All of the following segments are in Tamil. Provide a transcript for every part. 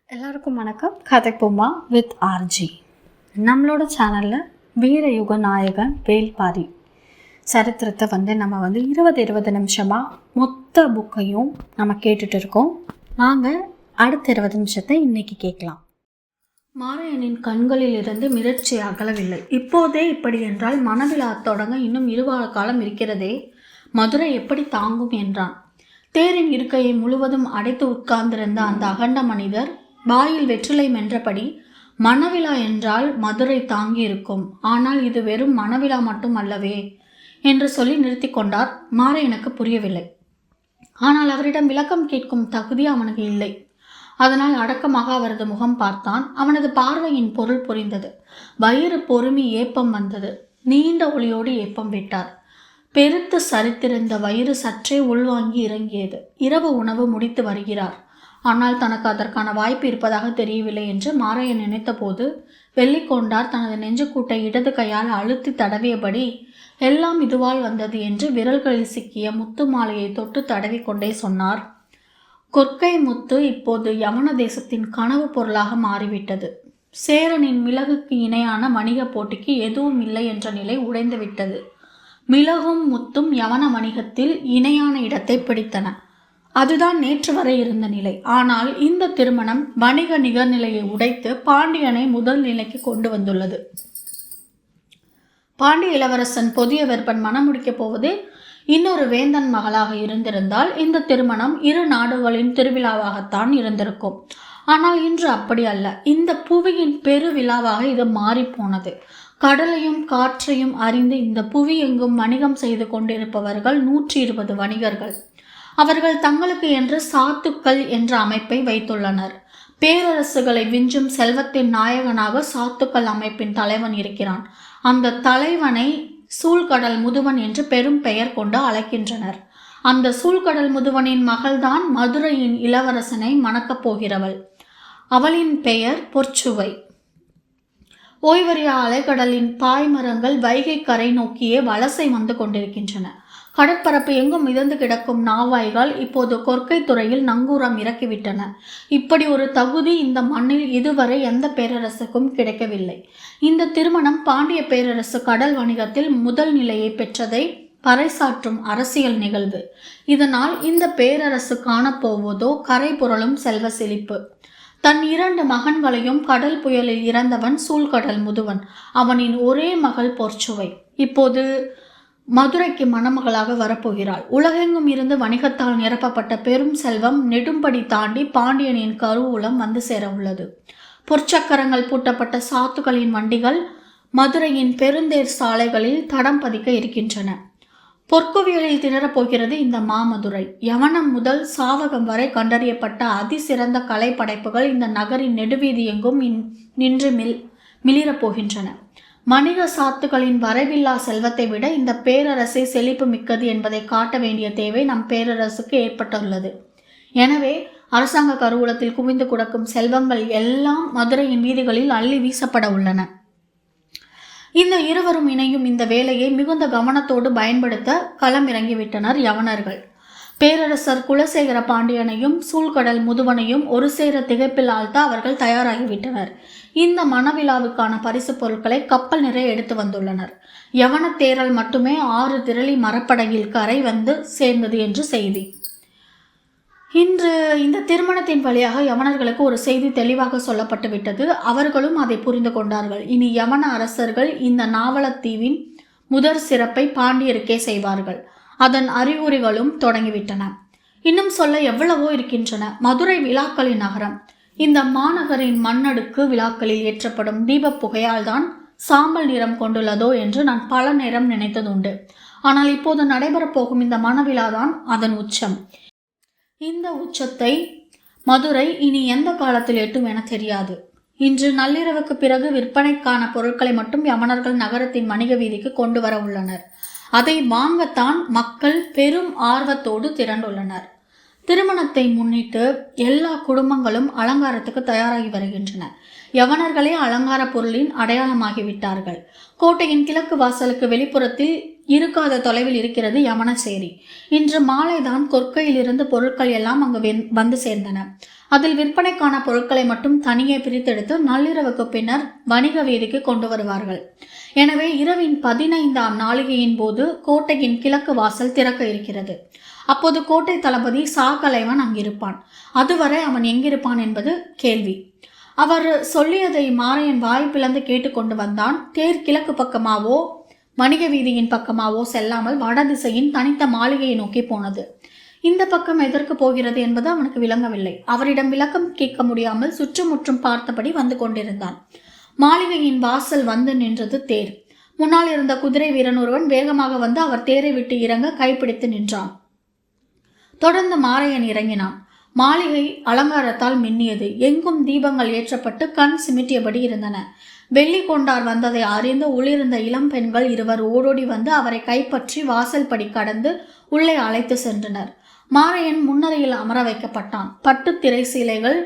எல்லாருக்கும் வணக்கம். கதைப்போமா வித் ஆர்ஜி. நம்மளோட சேனலில் வீரயுக நாயகன் வேல்பாரி சரித்திரத்தை நம்ம 20 நிமிஷமாக மொத்த புக்கையும் நம்ம கேட்டுட்டு இருக்கோம். வாங்க அடுத்த 20 நிமிஷத்தை இன்னைக்கு கேட்கலாம். மாரையனின் கண்களில் இருந்து மிரட்சி அகலவில்லை. இப்போதே இப்படி என்றால் மனவிழா தொடங்க இன்னும் 2 வார காலம் இருக்கிறதே, மதுரை எப்படி தாங்கும் என்றான். தேரின் இருக்கையை முழுவதும் அடைத்து உட்கார்ந்திருந்த அந்த அகண்ட மனிதர் வாயில் வெற்றிலை மென்றபடி, மனவிழா என்றால் மதுரை தாங்கி இருக்கும், ஆனால் இது வெறும் மனவிழா மட்டும் அல்லவே என்று சொல்லி நிறுத்தி கொண்டார். மாரையனுக்கு புரியவில்லை. ஆனால் அவரிடம் விளக்கம் கேட்கும் தகுதி அவனுக்கு இல்லை. அதனால் அடக்கமாக அவரது முகம் பார்த்தான். அவனது பார்வையின் பொருள் புரிந்தது. வயிறு பொறுமி ஏப்பம் வந்தது. நீண்ட ஒளியோடு ஏப்பம் விட்டார். பெருத்து சரித்திருந்த வயிறு சற்றே உள்வாங்கி இறங்கியது. இரவு உணவு முடித்து வருகிறார். ஆனால் தனக்கு அதற்கான வாய்ப்பு இருப்பதாக தெரியவில்லை என்று மாரையன் நினைத்த போது வெள்ளிக்கொண்டார் தனது நெஞ்சுக்கூட்டை இடது கையால் அழுத்தி தடவியபடி, எல்லாம் இதுவால் வந்தது என்று விரல்களில் சிக்கிய முத்து மாலையை தொட்டு தடவி கொண்டே சொன்னார். கொற்கை முத்து இப்போது யவன தேசத்தின் கனவு பொருளாக மாறிவிட்டது. சேரனின் மிளகுக்கு இணையான வணிக போட்டிக்கு எதுவும் இல்லை என்ற நிலை உடைந்துவிட்டது. மிளகும் முத்தும் யவன வணிகத்தில் இணையான இடத்தை பிடித்தன. அதுதான் நேற்று வரை இருந்த நிலை. ஆனால் இந்த திருமணம் வணிக நிகர்நிலையை உடைத்து பாண்டியனை முதல் நிலைக்கு கொண்டு வந்துள்ளது. பாண்டிய இளவரசன் பொதிய வெப்பன் மனம் முடிக்கப் போவது இன்னொரு வேந்தன் மகளாக இருந்திருந்தால் இந்த திருமணம் 2 நாடுகளின் திருவிழாவாகத்தான் இருந்திருக்கும். ஆனால் இன்று அப்படி அல்ல. இந்த புவியின் பெரு விழாவாக இது மாறிப்போனது. கடலையும் காற்றையும் அறிந்து இந்த புவி எங்கும் வணிகம் செய்து கொண்டிருப்பவர்கள் 120 வணிகர்கள். அவர்கள் தங்களுக்கு என்று சாத்துக்கள் என்ற அமைப்பை வைத்துள்ளனர். பேரரசுகளை விஞ்சும் செல்வத்தின் நாயகனாக சாத்துக்கள் அமைப்பின் தலைவன் இருக்கிறான். அந்த தலைவனை சூழ்கடல் முதுவன் என்று பெரும் பெயர் கொண்டு அழைக்கின்றனர். அந்த சூழ்கடல் முதுவனின் மகள்தான் மதுரையின் இளவரசனை மணக்கப் போகிறவள். அவளின் பெயர் பொற்சுவை. ஓய்வறியா அலைக்கடலின் பாய்மரங்கள் வைகை கரை நோக்கியே வலசை வந்து கொண்டிருக்கின்றன. கடற்பரப்பு எங்கும் மிதந்து கிடக்கும் நாவாய்கள் இப்போது கொற்கை துறையில் நங்கூரம் இறக்கிவிட்டன. இப்படி ஒரு தகுதி இந்த மண்ணில் இதுவரை எந்த பேரரசுக்கும் கிடைக்கவில்லை. இந்த திருமணம் பாண்டிய பேரரசு கடல் வணிகத்தில் முதல் நிலையை பெற்றதை பறைசாற்றும் அரசியல் நிகழ்வு. இதனால் இந்த பேரரசு காணப்போவதோ கரை புரளும் செல்வ செழிப்பு. தன் 2 மகன்களையும் கடல் புயலில் இறந்தவன் சூழ்கடல் முதுவன். அவனின் ஒரே மகள் பொற்சுவை இப்போது மதுரைக்கு மணமகளாக வரப்போகிறாள். உலகெங்கும் இருந்து வணிகத்தால் நிரப்பப்பட்ட பெரும் செல்வம் நெடும்படி தாண்டி பாண்டியனின் கருவூலம் வந்து சேர உள்ளது. பொற்சக்கரங்கள் பூட்டப்பட்ட சாத்துக்களின் வண்டிகள் மதுரையின் பெருந்தேர் சாலைகளில் தடம் பதிக்க இருக்கின்றன. பொற்குவியலில் திணறப்போகிறது இந்த மாமதுரை. யவனம் முதல் சாவகம் வரை கண்டறியப்பட்ட அதிசிறந்த கலை படைப்புகள் இந்த நகரின் நெடுவீதி எங்கும் நின்று மிளிரப் போகின்றன. வணிக சாத்துக்களின் வரைவில்லா செல்வத்தை விட இந்த பேரரசை செழிப்பு மிக்கது என்பதை காட்ட வேண்டிய தேவை நம் பேரரசுக்கு ஏற்பட்டுள்ளது. எனவே அரசாங்க கருவூலத்தில் குவிந்து கிடக்கும் செல்வங்கள் எல்லாம் மதுரையின் வீதிகளில் அள்ளி வீசப்பட உள்ளன. இந்த இருவரும் இணையும் இந்த வேலையை மிகுந்த கவனத்தோடு பயன்படுத்த களம் இறங்கிவிட்டனர் யவனர்கள். பேரரசர் குலசேகர பாண்டியனையும் சூழ்கடல் முதுவனையும் ஒரு சேர திகைப்பில் ஆழ்த்த அவர்கள் தயாராகிவிட்டனர். இந்த மணவிழாவுக்கான பரிசு பொருட்களை கப்பல் நிறைய எடுத்து வந்துள்ளனர். யவன தேரல் மட்டுமே 6 திரளி மரப்படகில் கரை வந்து சேர்ந்தது என்று செய்தி. இன்று இந்த திருமணத்தின் வழியாக யவனர்களுக்கு ஒரு செய்தி தெளிவாக சொல்லப்பட்டு விட்டது. அவர்களும் அதை புரிந்து கொண்டார்கள். இனி யவன அரசர்கள் இந்த நாவலத்தீவின் முதற் சிறப்பை பாண்டியருக்கே செய்வார்கள். அதன் அறிகுறிகளும் தொடங்கிவிட்டன. இன்னும் சொல்ல எவ்வளவோ இருக்கின்றன. மதுரை விழாக்களின் நகரம். இந்த மாநகரின் மண்ணடுக்கு விழாக்களில் ஏற்றப்படும் தீப புகையால் தான் சாம்பல் நிறம் கொண்டுள்ளதோ என்று நான் பல நேரம் நினைத்ததுண்டு. ஆனால் இப்போது நடைபெறப் போகும் இந்த மணவிழாதான் அதன் உச்சம். இந்த உச்சத்தை மதுரை இனி எந்த காலத்தில் எட்டும் என தெரியாது. இன்று நள்ளிரவுக்கு பிறகு விற்பனைக்கான பொருட்களை மட்டும் யவனர்கள் நகரத்தின் வணிக வீதிக்கு கொண்டு வர உள்ளனர். அதை வாங்கத்தான் மக்கள் பெரும் ஆர்வத்தோடு திரண்டுள்ளனர். திருமணத்தை முன்னிட்டு எல்லா குடும்பங்களும் அலங்காரத்துக்கு தயாராகி வருகின்றன. யவனர்களே அலங்கார பொருளின் அடையாளமாகிவிட்டார்கள். கோட்டையின் கிழக்கு வாசலுக்கு வெளிப்புறத்தில் இருக்காத தொலைவில் இருக்கிறது யவனசேரி. இன்று மாலைதான் கொற்கையிலிருந்து பொருட்கள் எல்லாம் அங்கு வந்து சேர்ந்தன. அதில் விற்பனைக்கான பொருட்களை மட்டும் தனியே பிரித்தெடுத்து நள்ளிரவுக்கு பின்னர் வணிக வீதிக்கு கொண்டு வருவார்கள். எனவே இரவின் 15ஆம் நாளிகையின் போது கோட்டையின் கிழக்கு வாசல் திறக்க இருக்கிறது. அப்போது கோட்டை தளபதி சாகலைவன் அங்கிருப்பான். அதுவரை அவன் எங்கிருப்பான் என்பது கேள்வி. அவர் சொல்லியதை மாரையன் வாய் பிளந்து கேட்டுக்கொண்டு வந்தான். தேர் கிழக்கு பக்கமாவோ வணிக வீதியின் பக்கமாவோ செல்லாமல் வடதிசையின் தனித்த மாளிகையை நோக்கி போனது. இந்த பக்கம் எதற்கு போகிறது என்பது அவனுக்கு விளங்கவில்லை. அவரிடம் விளக்கம் கேட்க முடியாமல் சுற்றுமுற்றும் பார்த்தபடி வந்து கொண்டிருந்தான். மாளிகையின் வாசல் வந்து நின்றது தேர். முன்னால் இருந்த குதிரை வீரன் ஒருவன் வேகமாக வந்து அவர் தேரை விட்டு இறங்க கைப்பிடித்து நின்றான். தொடர்ந்து மாரையன் இறங்கினான். மாளிகை அலங்காரத்தால் மின்னியது. எங்கும் தீபங்கள் ஏற்றப்பட்டு கண் சிமிட்டியபடி இருந்தன. வெள்ளி கொண்டார் வந்ததை அறிந்து உள்ளிருந்த இளம் பெண்கள் இருவர் ஓடோடி வந்து அவரை கைப்பற்றி வாசல் படி கடந்து உள்ளே அழைத்து சென்றனர். மாரையன் முன்னரையில் அமர வைக்கப்பட்டான். பட்டு திரை சீலைகள்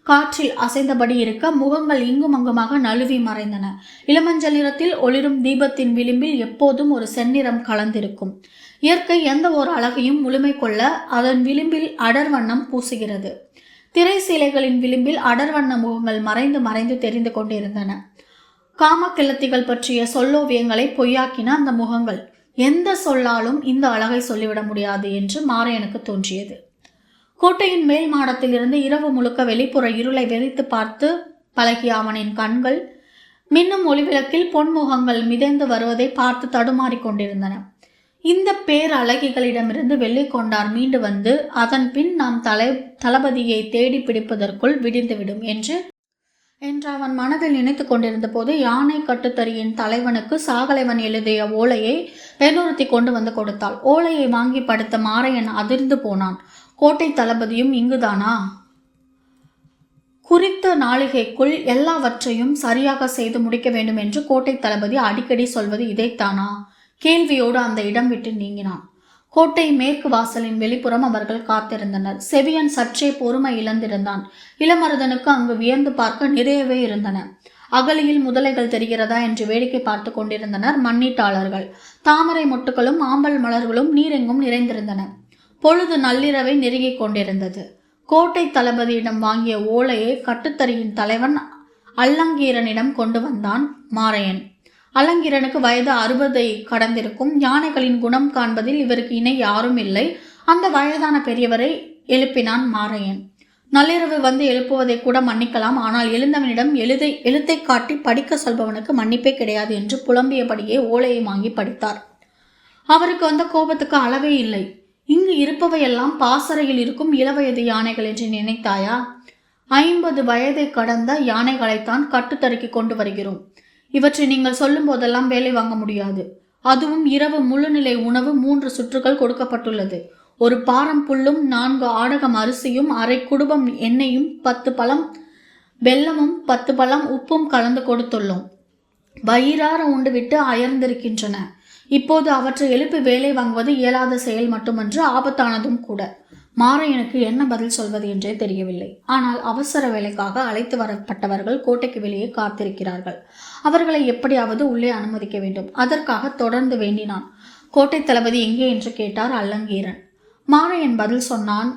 காற்றில் அசைந்தபடி இருக்க முகங்கள் இங்கும் அங்குமாக நழுவி மறைந்தன. இளமஞ்சள் நிறத்தில் ஒளிரும் தீபத்தின் விளிம்பில் எப்போதும் ஒரு செந்நிறம் கலந்திருக்கும். இயற்கை எந்த ஒரு அழகையும் முழுமை கொள்ள அதன் விளிம்பில் அடர்வண்ணம் பூசுகிறது. திரை சீலைகளின் விளிம்பில் அடர்வண்ண முகங்கள் மறைந்து மறைந்து தெரிந்து கொண்டிருந்தன. காமக்கிழத்திகள் பற்றிய சொல்லோவியங்களை பொய்யாக்கின அந்த முகங்கள். எந்த சொல்லாலும் இந்த அழகை சொல்லிவிட முடியாது என்று மாரையனுக்கு தோன்றியது. கோட்டையின் மேல் மாடத்தில் இருந்து இரவு முழுக்க வெளிப்புற இருளை வெறித்து பார்த்து பழகிய அவனின் கண்கள் மின்னும் ஒளிவிளக்கில் பொன்முகங்கள் மிதந்து வருவதை பார்த்து தடுமாறி கொண்டிருந்தன. இந்த பேரழகிகளிடமிருந்து வெள்ளி கொண்டார் மீண்டு வந்து அதன் பின் நாம் தளபதியை தேடி பிடிப்பதற்குள் விடிந்துவிடும் என்று அவன் மனதில் நினைத்து கொண்டிருந்த போது யானை கட்டுத்தறியின் தலைவனுக்கு சாகலைவன் எழுதிய ஓலையை பெண்ணொருத்தி கொண்டு வந்து கொடுத்தாள். ஓலையை வாங்கி படுத்த மாரையன் அதிர்ந்து போனான். கோட்டை தளபதியும் இங்குதானா? குறித்த நாளிகைக்குள் எல்லாவற்றையும் சரியாக செய்து முடிக்க வேண்டும் என்று கோட்டை தளபதி அடிக்கடி சொல்வது இதைத்தானா? கேள்வியோடு அந்த இடம் விட்டு நீங்கினான். கோட்டை மேற்கு வாசலின் வெளிப்புறம் அவர்கள் காத்திருந்தனர். செவியன் சற்றே பொறுமை இழந்திருந்தான். இளமருதனுக்கு அங்கு வியந்து பார்க்க நிறையவே இருந்தன. அகலியில் முதலைகள் தெரிகிறதா என்று வேடிக்கை பார்த்து கொண்டிருந்தனர் மண்ணீட்டாளர்கள். தாமரை மொட்டுகளும் ஆம்பல் மலர்களும் நீரெங்கும் நிறைந்திருந்தன. பொழுது நள்ளிரவை நெருங்கிக் கொண்டிருந்தது. கோட்டை தளபதியிடம் வாங்கிய ஓலையை கட்டுத்தறியின் தலைவன் அல்லங்கீரனிடம் கொண்டு வந்தான் மாரையன். அல்லங்கீரனுக்கு வயது 60 கடந்திருக்கும். யானைகளின் குணம் காண்பதில் இவருக்கு இணை யாரும் இல்லை. அந்த வயதான பெரியவரை எழுப்பினான் மாரையன். நள்ளிரவு வந்து எழுப்புவதை கூட மன்னிக்கலாம், ஆனால் எழுந்தவனிடம் எழுத்தை காட்டி படிக்க சொல்பவனுக்கு மன்னிப்பே கிடையாது என்று புலம்பியபடியே ஓலையை வாங்கி படித்தார். அவருக்கு வந்த கோபத்துக்கு அளவே இல்லை. இங்கு இருப்பவையெல்லாம் பாசறையில் இருக்கும் இளவயது யானைகள் என்று நினைத்தாயா? 50 வயதை கடந்த யானைகளைத்தான் கட்டுத்தறிக்கு கொண்டு வருகிறோம். இவற்றை நீங்கள் சொல்லும் போதெல்லாம் வேலை வாங்க முடியாது. அதுவும் இரவு முழுநிலை உணவு 3 சுற்றுகள் கொடுக்கப்பட்டுள்ளது. ஒரு பாரம் புல்லும் 4 ஆடகம் அரிசியும் 1/2 குடும்பம் எண்ணெயும் 10 பழம் வெல்லமும் 10 பழம் உப்பும் கலந்து கொடுத்துள்ளோம். வயிறார உண்டுவிட்டு அயர்ந்திருக்கின்றன. இப்போது அவற்றை எழுப்பி வேலை வாங்குவது இயலாத செயல் மட்டுமன்று, ஆபத்தானதும் கூட. மாரையனுக்கு என்ன பதில் சொல்வது என்றே தெரியவில்லை. ஆனால் அவசர வேலைக்காக அழைத்து வரப்பட்டவர்கள் கோட்டைக்கு வெளியே காத்திருக்கிறார்கள். அவர்களை எப்படியாவது உள்ளே அனுமதிக்க வேண்டும். அதற்காக தொடர்ந்து வேண்டினான். கோட்டை தளபதி எங்கே என்று கேட்டார் அல்லங்கீரன். மாரையன் பதில் சொன்னான்.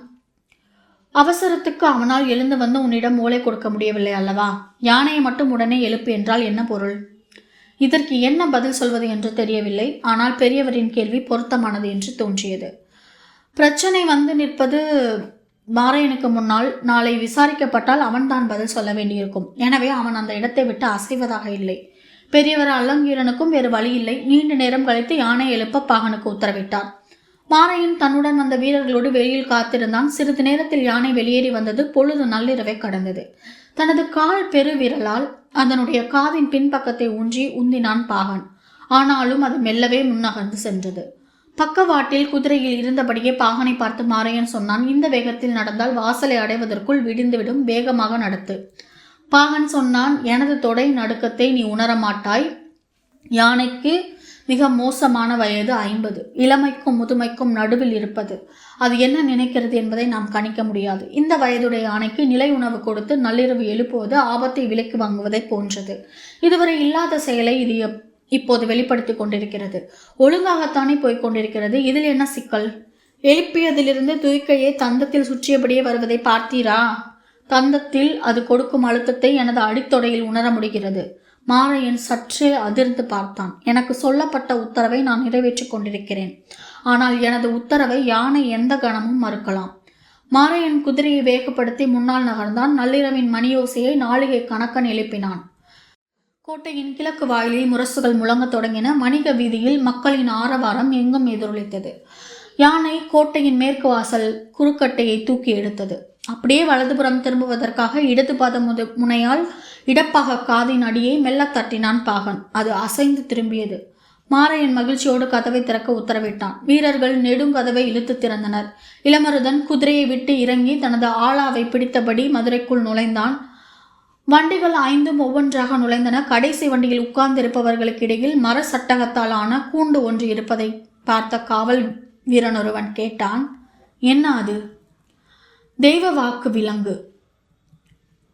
அவசரத்துக்கு அவனால் எழுந்து வந்து உன்னிடம் ஓலை கொடுக்க முடியவில்லை அல்லவா? யானையை மட்டும் உடனே எழுப்பு என்றால் என்ன பொருள்? இதற்கு என்ன பதில் சொல்வது என்று தெரியவில்லை. ஆனால் பெரியவரின் கேள்வி பொருத்தமானது என்று தோன்றியது. பிரச்சனை வந்து நிற்பது மாரையனுக்கு முன்னால். நாளை விசாரிக்கப்பட்டால் அவன்தான் பதில் சொல்ல வேண்டியிருக்கும். எனவே அவன் அந்த இடத்தை விட்டு அசைவதாக இல்லை. பெரியவர் அல்லங்கீரனுக்கும் வேறு வழி இல்லை. நீண்ட நேரம் கழித்து யானை எழுப்ப பாகனுக்கு உத்தரவிட்டார். மாரையன் தன்னுடன் வந்த வீரர்களோடு வெளியில் காத்திருந்தான். சிறிது நேரத்தில் யானை வெளியேறி வந்தது. பொழுது நள்ளிரவை கடந்தது. தனது கால் பெருவிரலால் அதனுடைய காதின் பின்பக்கத்தை ஊன்றி உந்தினான் பாகன். ஆனாலும் அது மெல்லவே முன்னகர்ந்து சென்றது. பக்கவாட்டில் குதிரையில் இருந்தபடியே பாகனை பார்த்து மாரையன் சொன்னான். இந்த வேகத்தில் நடந்தால் வாசலை அடைவதற்குள் விடிந்துவிடும், வேகமாக நடத்து. பாகன் சொன்னான். எனது தொடை நடுக்கத்தை நீ உணரமாட்டாய். யானைக்கு மிக மோசமான வயது 50. இளமைக்கும் முதுமைக்கும் நடுவில் இருப்பது. அது என்ன நினைக்கிறது என்பதை நாம் கணிக்க முடியாது. இந்த வயதுடைய யானைக்கு நிலை உணவு கொடுத்து நள்ளிரவு எழுப்புவது ஆபத்தை விலைக்கு வாங்குவதை போன்றது. இதுவரை இல்லாத செயலை இது இப்போது வெளிப்படுத்தி கொண்டிருக்கிறது. ஒழுங்காகத்தானே போய்கொண்டிருக்கிறது. இதில் என்ன சிக்கல்? எழுப்பியதிலிருந்து துய்க்கையை தந்தத்தில் சுற்றியபடியே வருவதை பார்த்தீரா? தந்தத்தில் அது கொடுக்கும் அழுத்தத்தை எனது அடித்தொடையில் உணர முடிகிறது. மாரையன் சற்றே அதிர்ந்து பார்த்தான். எனக்கு சொல்லப்பட்ட உத்தரவை நான் நிறைவேற்றிக் கொண்டிருக்கிறேன். ஆனால் எனது உத்தரவை யானை எந்த கணமும் மறுக்கலாம். மாரையன் குதிரையை வேகப்படுத்தி முன்னால் நகர்ந்தான். நள்ளிரவின் மணியோசையை நாளிகை கணக்கன் எழுப்பினான். கோட்டையின் கிழக்கு வாயிலில் முரசுகள் முழங்கத் தொடங்கின. வணிக வீதியில் மக்களின் ஆரவாரம் எங்கும் எதிரொலித்தது. யானை கோட்டையின் மேற்கு வாசல் குறுக்கட்டையை தூக்கி எடுத்தது. அப்படியே வலதுபுறம் திரும்புவதற்காக இடது பாத முனையால் இடப்பாக காதின் அடியை மெல்ல தட்டினான் பாகன். அது அசைந்து திரும்பியது. மாரையன் மகிழ்ச்சியோடு கதவை திறக்க உத்தரவிட்டான். வீரர்கள் நெடுங்கதவை இழுத்து திறந்தனர். இளமருதன் குதிரையை விட்டு இறங்கி தனது ஆளாவை பிடித்தபடி மதுரைக்குள் நுழைந்தான். வண்டிகள் 5 ஒவ்வொன்றாக நுழைந்தன. கடைசி வண்டியில் உட்கார்ந்திருப்பவர்களுக்கு இடையில் மர சட்டகத்தால் ஆன கூண்டு ஒன்று இருப்பதை பார்த்த காவல் வீரனொருவன் கேட்டான், என்ன அது? தெய்வ வாக்கு விலங்கு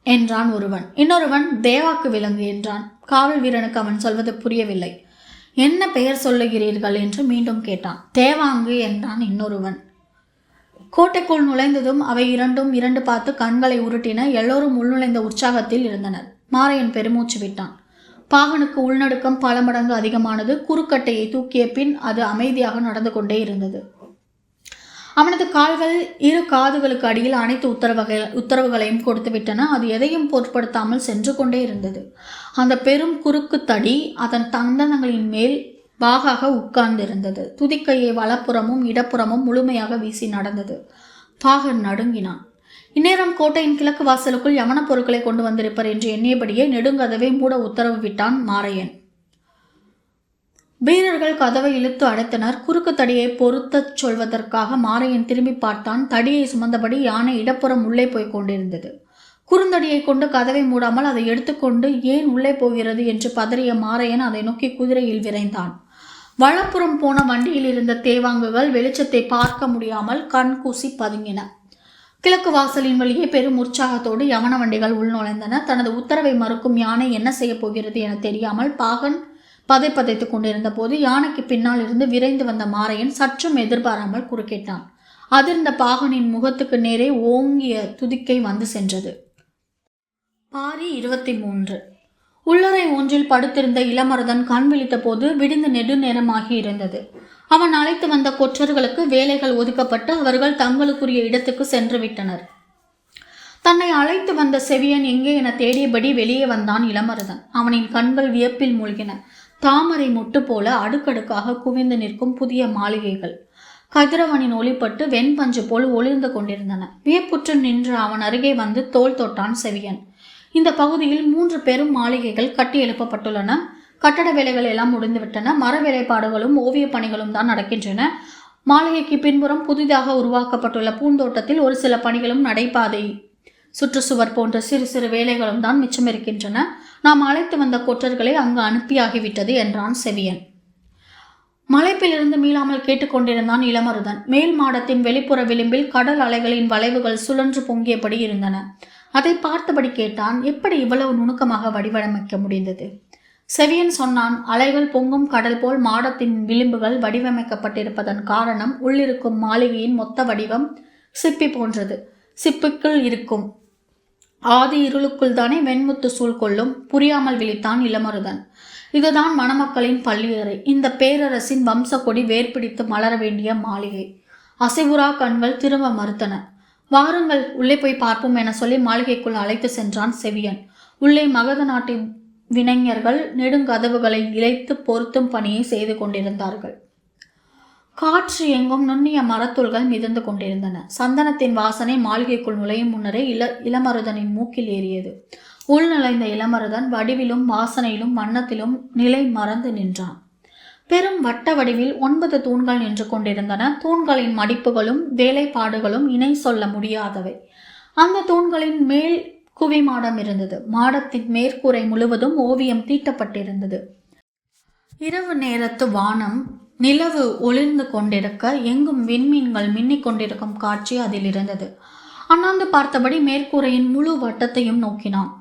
என்றான் ஒருவன். இன்னொருவன் தேவாக்கு விலங்கு என்றான். காவல் வீரனுக்கு அவன் சொல்வது புரியவில்லை. என்ன பெயர் சொல்லுகிறீர்கள் என்று மீண்டும் கேட்டான். தேவாங்கு என்றான் இன்னொருவன். கோட்டைக்குள் நுழைந்ததும் அவை இரண்டு பார்த்து கண்களை உருட்டின. எல்லோரும் உள்நுழைந்த உற்சாகத்தில் இருந்தனர். மாரையன் பெருமூச்சு விட்டான். பாகனுக்கு உள்நடுக்கம் பல மடங்கு அதிகமானது. குறுக்கட்டையை தூக்கிய பின் அது அமைதியாக நடந்து கொண்டே இருந்தது. அவனது கால்கள் 2 காதுகளுக்கு அடியில் அனைத்து உத்தரவுகளையும் கொடுத்துவிட்டன. அது எதையும் பொருட்படுத்தாமல் சென்று கொண்டே இருந்தது. அந்த பெரும் குறுக்கு தடி அதன் தந்தனங்களின் மேல் வாகாக உட்கார்ந்திருந்தது. துதிக்கையை வலப்புறமும் இடப்புறமும் முழுமையாக வீசி நடந்தது. பாகன் நடுங்கினான். இந்நேரம் கோட்டையின் கிழக்கு வாசலுக்குள் யமன பொருட்களை கொண்டு வந்திருப்பர் என்று எண்ணியபடியே நெடுங்கதவை மூட உத்தரவு விட்டான் மாரையன். வீரர்கள் கதவை இழுத்து அடைத்தனர். குறுக்கு தடியை பொருத்தச் சொல்வதற்காக மாரையன் திரும்பி பார்த்தான். தடியை சுமந்தபடி யானை இடப்புறம் உள்ளே போய் கொண்டிருந்தது. குறுந்தடியை கொண்டு கதவை மூடாமல் அதை எடுத்துக்கொண்டு ஏன் உள்ளே போகிறது என்று பதறிய மாரையன் அதை நோக்கி குதிரையில் விரைந்தான். வலப்புறம் போன வண்டியில் இருந்த தேவாங்குகள் வெளிச்சத்தை பார்க்க முடியாமல் கண் கூசி பதுங்கின. கிழக்கு வாசலின் வழியே பெரும் உற்சாகத்தோடு யவன வண்டிகள் உள்நுழைந்தன. தனது உத்தரவை மறுக்கும் யானை என்ன செய்ய போகிறது என தெரியாமல் பாகன் பதைத்துக் கொண்டிருந்த போது யானைக்கு பின்னால் இருந்து விரைந்து வந்த மாரையன் சற்றும் எதிர்பாராமல் குறுக்கிட்டான். அதிர்ந்த பாகனின் முகத்துக்கு நேரே ஓங்கிய துதிக்கை வந்து சென்றது. பாரி 23. உள்ளறை ஒன்றில் படுத்திருந்த இளமருதன் கண் விழித்த போது விடிந்து நெடுநேரமாகி இருந்தது. அவன் அழைத்து வந்த கொற்றர்களுக்கு வேலைகள் ஒதுக்கப்பட்டு அவர்கள் தங்களுக்குரிய இடத்துக்கு சென்று விட்டனர். தன்னை அழைத்து வந்த செவியன் எங்கே என தேடியபடி வெளியே வந்தான் இளமருதன். அவனின் கண்கள் வியப்பில் மூழ்கின. தாமரை மொட்டு போல அடுக்கடுக்காக குவிந்து நிற்கும் புதிய மாளிகைகள் கதிரவனின் ஒளிப்பட்டு வெண்பஞ்சு போல் ஒளிர்ந்து கொண்டிருந்தன. வியப்புற்று நின்று அவன் அருகே வந்து தோள் தொட்டான் செவியன். இந்த பகுதியில் 3 பெரும் மாளிகைகள் கட்டி எழுப்பப்பட்டுள்ளன. கட்டட வேலைகள் எல்லாம் முடிந்துவிட்டன. மர வேலைப்பாடுகளும் ஓவிய பணிகளும் தான் நடக்கின்றன. மாளிகைக்கு பின்புறம் புதிதாக உருவாக்கப்பட்டுள்ள பூந்தோட்டத்தில் ஒரு சில பணிகளும் நடைபாதை சுற்றுச்சுவர் போன்ற சிறு சிறு வேலைகளும் தான் மிச்சம் இருக்கின்றன. நாம் அழைத்து வந்த கொற்றர்களை அங்கு அனுப்பியாகிவிட்டது என்றான் செவியன். மலைப்பிலிருந்து மீளாமல் கேட்டுக்கொண்டிருந்தான் இளமருதன். மேல் மாடத்தின் வெளிப்புற விளிம்பில் கடல் அலைகளின் வளைவுகள் சுழன்று பொங்கியபடி இருந்தன. அதை பார்த்தபடி கேட்டான், எப்படி இவ்வளவு நுணுக்கமாக வடிவமைக்க முடிந்தது? செவியன் சொன்னான், அலைகள் பொங்கும் கடல் போல் மாடத்தின் விளிம்புகள் வடிவமைக்கப்பட்டிருப்பதன் காரணம் உள்ளிருக்கும் மாளிகையின் மொத்த வடிவம் சிப்பி போன்றது. சிப்பிக்குள் இருக்கும் ஆதி இருளுக்குள் தானே வெண்முத்து சூழ் கொள்ளும். புரியாமல் விழித்தான் இளமருதன். இதுதான் மணமக்களின் பள்ளியறை. இந்த பேரரசின் வம்ச கொடி வேர்பிடித்து மலர வேண்டிய மாளிகை. அசைவுரா கண்கள் திரும்ப மறுத்தன. வாருங்கள், உள்ளே போய் பார்ப்போம் என சொல்லி மாளிகைக்குள் அழைத்து சென்றான் செவியன். உள்ளே மகத நாட்டு வினைஞர்கள் நெடுங்கதவுகளை இழைத்து பொருத்தும் பணியை செய்து கொண்டிருந்தார்கள். காற்று எங்கும் நுண்ணிய மரத்தூள்கள் மிதந்து கொண்டிருந்தன. சந்தனத்தின் வாசனை மாளிகைக்குள் நுழையும் முன்னரே இளமருதனின் மூக்கில் ஏறியது. உள் நுழைந்த இளமருதன் வடிவிலும் வாசனையிலும் வண்ணத்திலும் நிலை மறந்து நின்றான். பெரும் வட்ட வடிவில் 9 தூண்கள் நின்று கொண்டிருந்தன. தூண்களின் மடிப்புகளும் வேலைப்பாடுகளும் இணை சொல்ல முடியாதவை. அந்த தூண்களின் மேல் குவி மாடம் இருந்தது. மாடத்தின் மேற்கூரை முழுவதும் ஓவியம் தீட்டப்பட்டிருந்தது. இரவு நேரத்து வானம் நிலவு ஒளிர்ந்து கொண்டிருக்க எங்கும் விண்மீன்கள் மின்னிக் கொண்டிருக்கும் காட்சி அதில் இருந்தது. அண்ணாந்து பார்த்தபடி மேற்கூரையின் முழு வட்டத்தையும் நோக்கினான்.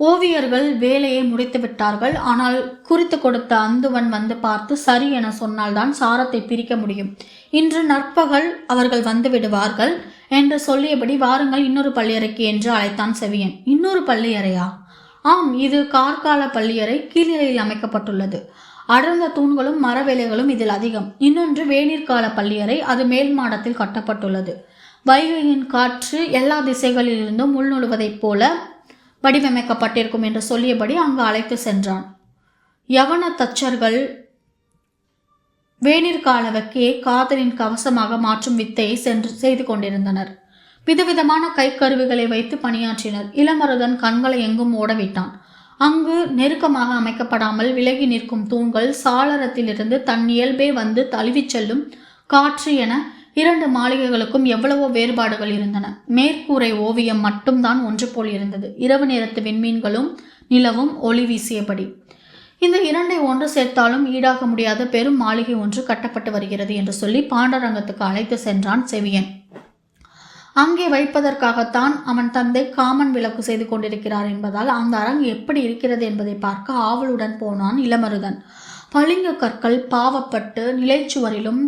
ஓவியர்கள் வேலையை முடித்து விட்டார்கள். ஆனால் குறித்து கொடுத்த அந்துவன் வந்து பார்த்து சரி என சொன்னால்தான் சாரத்தை பிரிக்க முடியும். இன்று நற்பகல் அவர்கள் வந்து விடுவார்கள். என்று சொல்லியபடி வாருங்கள் இன்னொரு பள்ளியறைக்கு என்று அழைத்தான் செவியன். இன்னொரு பள்ளியறையா? ஆம், இது கார்கால பள்ளியறை. கீழ்நிலையில் அமைக்கப்பட்டுள்ளது. அடர்ந்த தூண்களும் மரவேலைகளும் இதில் அதிகம். இன்னொன்று வேநீர்கால பள்ளியறை. அது மேல் மாடத்தில் கட்டப்பட்டுள்ளது. வைகையின் காற்று எல்லா திசைகளிலிருந்தும் உள்நுழுவதைப் போல வடிவமைக்கப்பட்டிருக்கும் என்று சொல்லியபடி அங்கு அழைத்து சென்றான். யவன தச்சர்கள் வேநீர்கால வெக்கையை காதலின் கவசமாக மாற்றும் வித்தையை செய்து கொண்டிருந்தனர். விதவிதமான கைக்கருவிகளை வைத்து பணியாற்றினர். இளமருதன் கண்களை எங்கும் ஓடவிட்டான். அங்கு நெருக்கமாக அமைக்கப்படாமல் விலகி நிற்கும் தூண்கள், சாளரத்திலிருந்து தன் இயல்பே வந்து தழுவிச் செல்லும் காற்று என 2 மாளிகைகளுக்கும் எவ்வளவோ வேறுபாடுகள் இருந்தன. மேற்கூரை ஓவியம் மட்டும்தான் ஒன்று போல் இருந்தது. இரவு நேரத்து விண்மீன்களும் நிலவும் ஒளி வீசியபடி. இந்த 2ஐ ஒன்று சேர்த்தாலும் ஈடாக முடியாத பெரும் மாளிகை ஒன்று கட்டப்பட்டு வருகிறது என்று சொல்லி பாண்டரங்கத்துக்கு அழைத்து சென்றான் செவியன். அங்கே வைப்பதற்காகத்தான் அவன் தந்தை காமன் விளக்கு செய்து கொண்டிருக்கிறார் என்பதால் அந்த அரங்கு எப்படி இருக்கிறது என்பதை பார்க்க ஆவலுடன் போனான் இளமருதன். பளிங்கு கற்கள் பாவப்பட்டு நிலைச்சுவரிலும்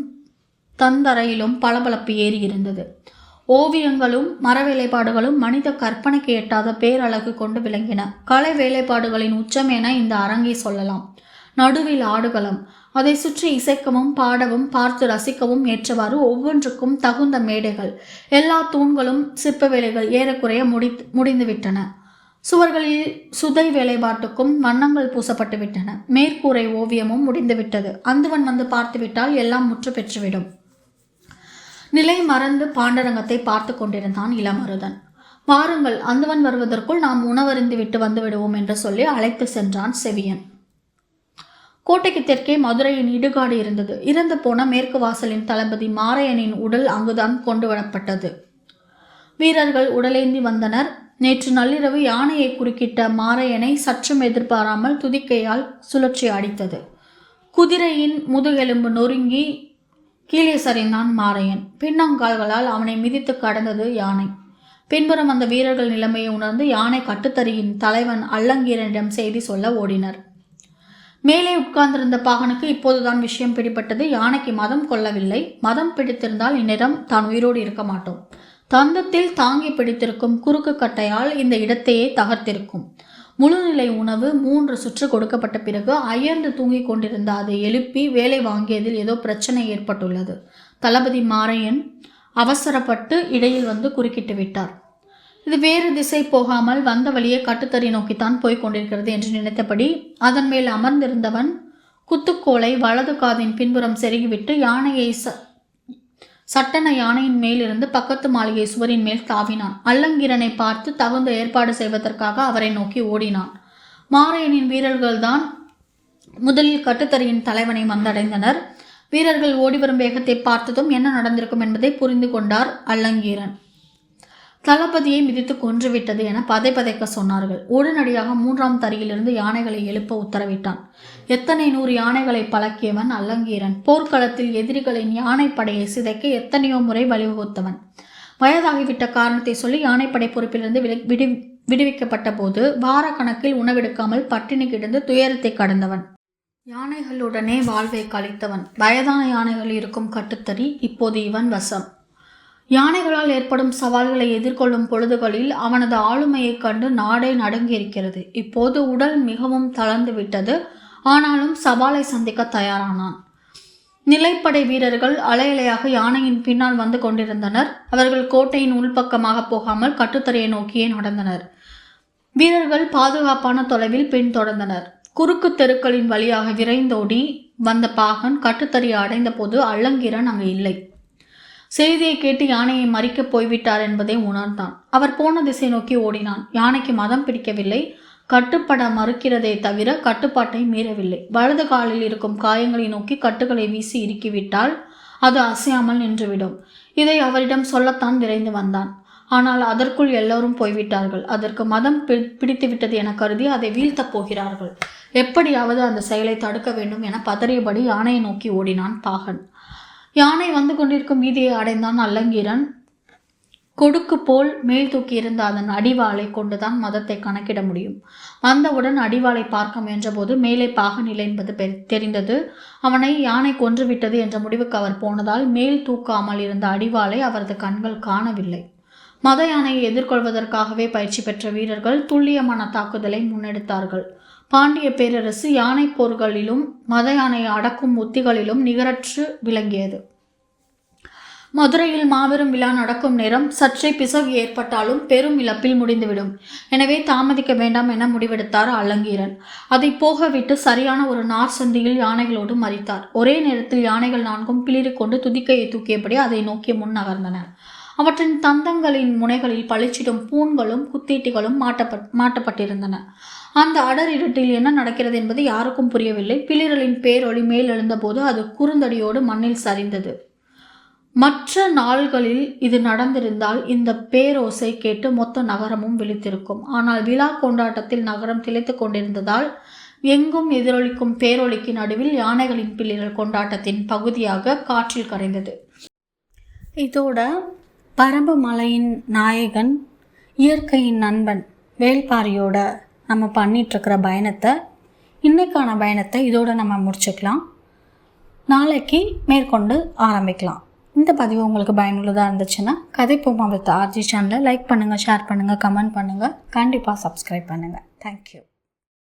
தந்தரையிலும் பளபளப்பு ஏறி இருந்தது. ஓவியங்களும் மர வேலைப்பாடுகளும் மனித கற்பனைக்கு எட்டாத பேரழகு கொண்டு விளங்கின. கலை வேலைப்பாடுகளின் உச்சம் என இந்த அரங்கை சொல்லலாம். நடுவில் ஆடுகளம், அதை சுற்றி இசைக்கவும் பாடவும் பார்த்து ரசிக்கவும் ஏற்றவாறு ஒவ்வொன்றுக்கும் தகுந்த மேடைகள். எல்லா தூண்களும் சிற்ப வேலைகள் ஏறக்குறைய முடிந்துவிட்டன. சுவர்களில் சுதை வேலைப்பாட்டுக்கும் வண்ணங்கள் பூசப்பட்டு விட்டன. மேற்கூரை ஓவியமும் முடிந்துவிட்டது. அந்துவன் வந்து பார்த்துவிட்டால் எல்லாம் முற்று பெற்றுவிடும். நிலை மறந்து பாண்டரங்கத்தை பார்த்து கொண்டிருந்தான் இளமருதன். வாருங்கள், அந்துவன் வருவதற்குள் நாம் உணவருந்து விட்டு வந்து விடுவோம் என்று சொல்லி அழைத்து சென்றான் செவியன். கோட்டைக்கு தெற்கே மதுரையின் இடுகாடு இருந்தது. இறந்து போன மேற்கு வாசலின் தளபதி மாரையனின் உடல் அங்குதான் கொண்டு வரப்பட்டது. வீரர்கள் உடலேந்தி வந்தனர். நேற்று நள்ளிரவு யானையை குறுக்கிட்ட மாரையனை சற்றும் எதிர்பாராமல் துதிக்கையால் சுழற்சி அடித்தது. குதிரையின் முதுகெலும்பு நொறுங்கி கீழே சரிந்தான் மாரையன். பின்னங்கால்களால் அவனை மிதித்து கடந்தது யானை. பின்புறம் அந்த வீரர்கள் நிலைமையை உணர்ந்து யானை கட்டுத்தறியின் தலைவன் அல்லங்கீரனிடம் செய்தி சொல்ல ஓடினர். மேலே உட்கார்ந்திருந்த பாகனுக்கு இப்போதுதான் விஷயம் பிடிபட்டது. யானைக்கு மதம் கொள்ளவில்லை. மதம் பிடித்திருந்தால் இந்நேரம் தான் உயிரோடு இருக்க மாட்டோம். தந்தத்தில் தாங்கி பிடித்திருக்கும் குறுக்கு கட்டையால் இந்த இடத்தையே தகர்த்திருக்கும். முழுநிலை உணவு 3 சுற்று கொடுக்கப்பட்ட பிறகு அயர்ந்து தூங்கிக் கொண்டிருந்த அதை எழுப்பி வேலை வாங்கியதில் ஏதோ பிரச்சனை ஏற்பட்டுள்ளது. தளபதி மாரையன் அவசரப்பட்டு இடையில் வந்து குறுக்கிட்டு விட்டார். இது வேறு திசை போகாமல் வந்த வழியே கட்டுத்தறி நோக்கித்தான் போய்க் கொண்டிருக்கிறது என்று நினைத்தபடி அதன் மேல் அமர்ந்திருந்தவன் குத்துக்கோலை வலது காதின் பின்புறம் செருகிவிட்டு யானையை சட்டென யானையின் மேலிருந்து பக்கத்து மாளிகை சுவரின் மேல் தாவினான். அல்லங்கீரனை பார்த்து தகுந்த ஏற்பாடு செய்வதற்காக அவரை நோக்கி ஓடினான். மாரையனின் வீரர்கள்தான் முதலில் கட்டுத்தறியின் தலைவனை வந்தடைந்தனர். வீரர்கள் ஓடிவரும் வேகத்தை பார்த்ததும் என்ன நடந்திருக்கும் என்பதை புரிந்து கொண்டார் அல்லங்கீரன். தளபதியை மிதித்து கொன்றுவிட்டது என பதைக்க சொன்னார்கள். உடனடியாக 3ஆம் தறியிலிருந்து யானைகளை எழுப்ப உத்தரவிட்டான். எத்தனை 100 யானைகளை பழக்கியவன் அல்லங்கீரன். போர்க்களத்தில் எதிரிகளின் யானைப்படையை சிதைக்க எத்தனையோ முறை வழிவகுத்தவன். வயதாகிவிட்ட காரணத்தை சொல்லி யானைப்படை பொறுப்பிலிருந்து விடுவிக்கப்பட்ட போது வாரக்கணக்கில் உணவெடுக்காமல் பட்டினி கிடந்து துயரத்தை கடந்தவன். யானைகளுடனே வாழ்வை கழித்தவன். வயதான யானைகள் இருக்கும் கட்டுத்தறி இப்போது இவன் வசம். யானைகளால் ஏற்படும் சவால்களை எதிர்கொள்ளும் பொழுதுகளில் அவனது ஆளுமையைக் கண்டு நாடே நடுங்கியிருக்கிறது. இப்போது உடல் மிகவும் தளர்ந்து விட்டது. ஆனாலும் சவாலை சந்திக்க தயாரானான். நிலைப்படை வீரர்கள் அலையலையாக யானையின் பின்னால் வந்து கொண்டிருந்தனர். அவர்கள் கோட்டையின் உள்பக்கமாக போகாமல் கட்டுத்தறியை நோக்கியே நடந்தனர். வீரர்கள் பாதுகாப்பான தொலைவில் பின்தொடர்ந்தனர். குறுக்கு தெருக்களின் வழியாக விரைந்தோடி வந்த பாகன் கட்டுத்தறியை அடைந்த போது அல்லங்கீரன் அங்கு இல்லை. செய்தியை கேட்டு யானையை மறிக்கப் போய்விட்டார் என்பதை உணர்ந்தான். அவர் போன திசை நோக்கி ஓடினான். யானைக்கு மதம் பிடிக்கவில்லை. கட்டுப்பட மறுக்கிறதை தவிர கட்டுப்பாட்டை மீறவில்லை. வலது காலில் இருக்கும் காயங்களை நோக்கி கட்டுகளை வீசி இறுக்கிவிட்டால் அது அசையாமல் நின்றுவிடும். இதை அவரிடம் சொல்லத்தான் விரைந்து வந்தான். ஆனால் அதற்குள் எல்லோரும் போய்விட்டார்கள். அதற்கு மதம் பிடித்துவிட்டது என கருதி அதை வீழ்த்தப் போகிறார்கள். எப்படியாவது அந்த செயலை தடுக்க வேண்டும் என பதறியபடி யானையை நோக்கி ஓடினான் பாகன். யானை வந்து கொண்டிருக்கும் வீதியை அடைந்தான் அல்லங்கீரன். கொடுக்கு போல் மேல் தூக்கி இருந்த அதன் அடிவாளை கொண்டுதான் மதத்தை கணக்கிட முடியும். வந்தவுடன் அடிவாளை பார்க்க முயன்றபோது மேலே பாகநிலை என்பது தெரிந்தது. அவனை யானை கொன்றுவிட்டது என்ற முடிவுக்கு அவர் போனதால் மேல் தூக்காமல் இருந்த அடிவாளை அவரது கண்கள் காணவில்லை. மத யானையை எதிர்கொள்வதற்காகவே பயிற்சி பெற்ற வீரர்கள் துல்லியமான தாக்குதலை முன்னெடுத்தார்கள். பாண்டிய பேரரசு யானை போர்களிலும் மத யானையை அடக்கும் உத்திகளிலும் நிகரற்று விளங்கியது. மதுரையில் மாபெரும் விழா நடக்கும் நேரம் சற்றே பிசகு ஏற்பட்டாலும் பெரும் இழப்பில் முடிந்துவிடும். எனவே தாமதிக்க வேண்டாம் என முடிவெடுத்தார் அலங்கீரன். அதை போக விட்டு சரியான ஒரு நார் சந்தியில் யானைகளோடு மறித்தார். ஒரே நேரத்தில் யானைகள் 4ம் பிளிரிக்கொண்டு துதிக்கையை தூக்கியபடி அதை நோக்கி முன் நகர்ந்தன. அவற்றின் தந்தங்களின் முனைகளில் பளிச்சிடும் பூண்களும் குத்தீட்டிகளும் மாட்டப்பட்டிருந்தன. அந்த அடர் இருட்டில் என்ன நடக்கிறது என்பது யாருக்கும் புரியவில்லை. பிளிரலின் பேரொளி மேல் எழுந்தபோது அது குறுந்தடியோடு மண்ணில் சரிந்தது. மற்ற நாள்களில் இது நடந்திருந்தால் இந்த பேரோசை கேட்டு மொத்த நகரமும் விழித்திருக்கும். ஆனால் விழா கொண்டாட்டத்தில் நகரம் திளைத்து கொண்டிருந்ததால் எங்கும் எதிரொலிக்கும் பேரொலிக்கு நடுவில் யானைகளின் பிள்ளைகள் கொண்டாட்டத்தின் பகுதியாக காற்றில் கரைந்தது. இதோட பரம்பு மலையின் நாயகன், இயற்கையின் நண்பன் வேள்பாரியோட நம்ம பண்ணிகிட்ருக்கிற பயணத்தை, இன்னைக்கான பயணத்தை இதோட நம்ம முடிச்சுக்கலாம். நாளைக்கு மேற்கொண்டு ஆரம்பிக்கலாம். இந்த பதிவு உங்களுக்கு பயனுள்ளதாக இருந்துச்சுன்னா கதைப்போமா வித் ஆர்ஜி சேனலை லைக் பண்ணுங்கள், ஷேர் பண்ணுங்கள், கமெண்ட் பண்ணுங்கள், கண்டிப்பாக சப்ஸ்கிரைப் பண்ணுங்கள். தேங்க்யூ.